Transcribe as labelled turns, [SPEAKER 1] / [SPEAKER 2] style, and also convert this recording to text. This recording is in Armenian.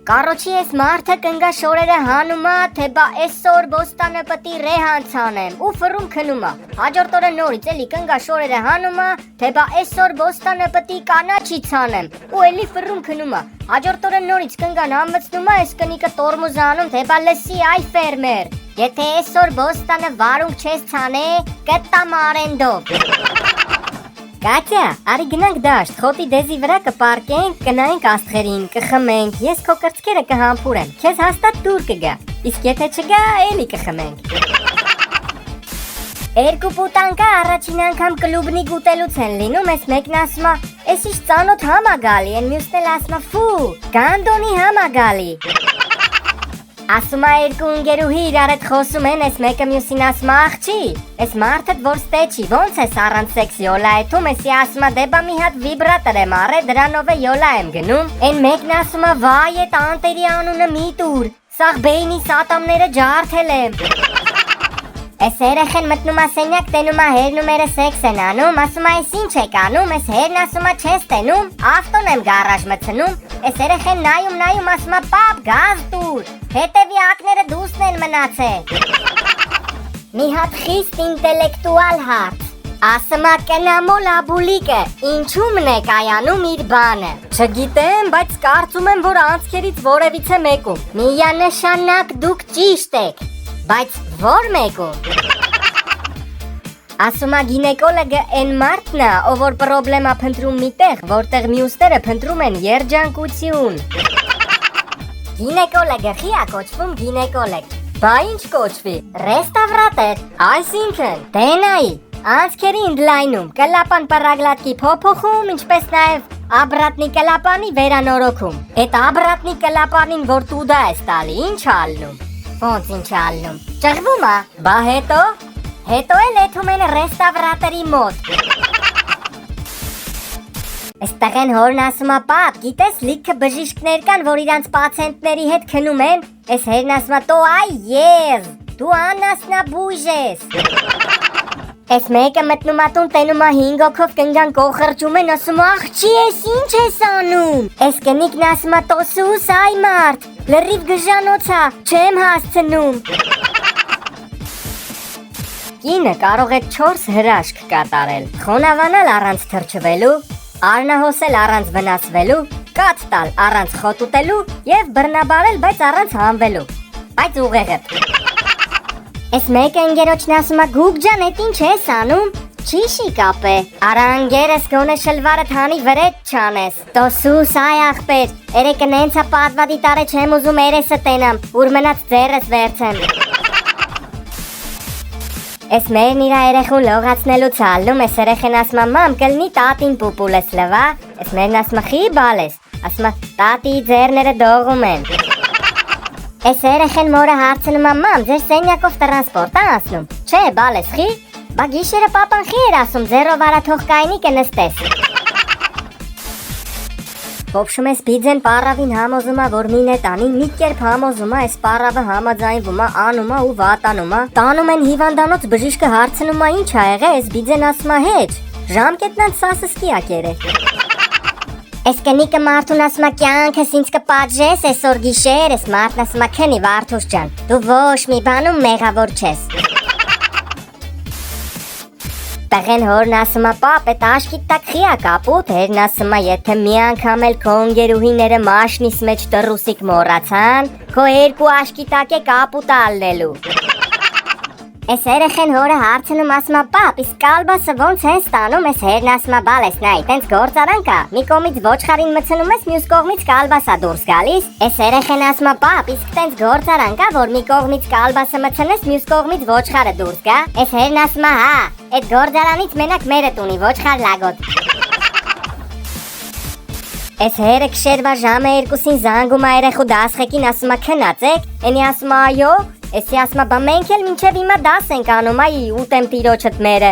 [SPEAKER 1] Կարոչի ես մարդը կնգա շորերը հանումա, թե բա այսօր բոստանը պտի ռեհան ցանեմ ու ֆռում քնումա։ Հաջորդ օրը նորից էլի կնգա շորերը հանումա, թե բա այսօր բոստանը պտի կանաչի ցանեմ ու էլի ֆռում քնումա։ Հաջորդ օրը նորից կնգան համեցնումա, այս կնիկը տորմուզ անում, թե բա լսի այ ֆերմեր։ Եթե այսօր բոստանը վարունգ չես ցանե, կտամ արենդով։ Կատյա, արի գնանք դաշտ, խոտի դեզի վրա կպարկենք, կնայենք աստղերին, կխմենք, ես քո կրծքերը կհամբուրեմ, քեզ հաստատ դուր կգա, իսկ եթե չգա, էլի կխմենք։ Երկու պուտանկա առաջին անգամ կլուբնիկ ուտելուց են լինում, ես մեկն ասում է, «Էս ինչ ծանոթ համ ա գալի», են մյուսն էլ ասում է, «Ֆու, գանդոնի համ ա գալի»։ Ասում է երկու ընկերուհի իրար հետ խոսում են, ես մեկը մյուսին ասում է, «Աղջի, ես մարդդ որ ստեչի, ոնց ես առանց սեքս յոլա եթում», եսի ասում է, «Դե բա մի հատ վիբրատոր եմ առել, դրանով է յոլա եմ գնում»։ Են մեկն ասում է, «Վայ, էդ անտերի անունը մի տուր, սաղ բեյնիս ատամները ջարդել եմ»։ Էս երեխեն մտնում է սենյակ, տենում է հերնումերը սեքս են անում, ասում է, «Այս ինչ եք անում», էս հերն ասում է, «Չես տենում, ավտոն եմ գարաժ մտցնում», էս երեխեն նայում, ասում է, «Պապ, գազ տուր, հետևի ակները դուսն են մնացել»։ Մի հատ խիստ ինտելեկտուալ հարց, ասում է, «Կնամոլ աբուլիկը, ինչու՞մն է կայանում իր բանը»։ Չգիտեմ, բայց կարծում եմ, որ անցքերից որևիցե մեկում։ Միանշանակ դուք ճիշտ եք, բայց որ մեկում։ Ասում է գինեկոլոգը են մարդն է, ով որ պրոբլեմա փնտրում միտեղ, որտեղ մյուսները փնտրում են երջանկություն։ Գինեկոլոգը խի է կոչվում գինեկոլոգ։ Բա ինչ կոչվի։ Ռեստավրատոր, այսինքն տենայի, անցքերի ընդլայնում, կլապան պարագլատկի փոփոխում, ինչպես նաև աբրատնի կլապանի վերանորոգում։ Էդ աբրատնի կլապանին, որ տուդա ես տալի, ինչ ալնում։ Ոնց ինչ ալնում։ Ճղվում է։ Բա հետո էլ եթում են ռեստավրատորի մոտ։ Այստեղ են հորն ասում է, «Պապ, գիտես լիքը բժիշկներ կան, որ իրանց պացիենտների հետ քնում են»։ Այս հերն ասում է, «Տո այ եզ, դու անասնաբույժ ես»։ Այս մեկը մտնում է տուն, տենում է 5 հոգով կնգան կոխրջում են, ասում է, «Աղջի, ես ինչ ես անում»։ Այս կնիկն ասում է, «Տոսուս, այ մարդ, լրիվ գժանոց է, չեմ հասցնում»։ Կինը կարող է 4 հրաշք կատարել, խոնավանալ առանց թրջվելու, արնահոսել առանց վնասվելու, կաթ տալ առանց խոտ ուտելու և բռնաբարել, բայց առանց հանվելու, բայց ուղեղը։ Այս մեկը ընկերոջն ասում է, «Գուգ ջան, էդ ինչ ես անում»։ Չիշի կապ է, արա ընկերս գոնե շլվարդ հանի վրետ չանես։ Տոսուս, այ աղբեր, երեկը նենց է պատվադի տարե չեմ ուզում երեսը տենամ, ուր մնաց ձերս վերցեմ։ Էս մերն իրա երեխուն լողացնելուց ալնում, էս երեխեն ասում է, «Մամ, կլնի տատին պուպուլ ես լվա»։ Էս մերն ասում է, «Խի բալ ես»։ Ասում է, «Տատիի ձեռները դողում են»։ Էս երեխեն մորը հարցնում է, «Մամ, ձեր սենյակով տրանսպորտ ա ասնում»։ Չէ, բալ ես, խի։ Բա գիշերը պապան խի էր ասում, «Ձեռով արա թող կայնի կնստես»։ Փոփշում ես բիձեն պարավին համոզում է, որ մին է տանի, մի կերպ համոզում է, այս պարավը համաձայնվում է, անում է ու վատանում է։ Տանում են հիվանդանոց, բժիշկը հարցնում է, «Ինչ ա եղել», այս բիձեն ասում է, «Հեչ, ժամկետն անց սասսկի ա կերել»։ Այս կնիկը մարդուն ասում է, «Կյանքս ինձ կպատժես այսօր գիշեր», այս մարդն ասում է, «Քնի Վարդուս ջան, դու ոչ մի բանում մեղավոր չես»։ Տղեն հորն ասում է, «Պապ, էդ աշկիտ տակ խի ա կապուտ»։ Հերն ասում է, «Եթե մի անգամ էլ քո ընկերուհիները մաշնիս մեջ տռուսիկ մոռացան, քո երկու աշկիտակ է կապուտ ալնելու»։ Այս երեխեն հորը հարցնում, ասում է, «Պապ, իսկ կալբասը ոնց են ստանում»։ Այս հերն ասում է, «Բալես նայ, տենց գործարան կա, մի կողմից ոչխարին մցնում ես, մյուս կողմից կալբասա դուրս գալիս»։ Այս երեխեն ասում է, «Պապ, իսկ տենց գործարան կա, որ մի կողմից կալբասը մցնես, մյուս կողմից ոչխարը դուրս գա»։ Այս հերն ասում է, «Հա, այդ գործարանից մենակ մերը տունի ոչխար լագոտ»։ Այս հերը կշերվա ժամը 2-ին զանգում է երեխու դասղեկին, ասում է, «Քնած եք»։ Էնի ասում է, «Այո»։ Էսի ասում է, «Բա մենք էլ մինչև հիմա դաս ենք անում, այ ուտեմ տիրոջդ մերը»։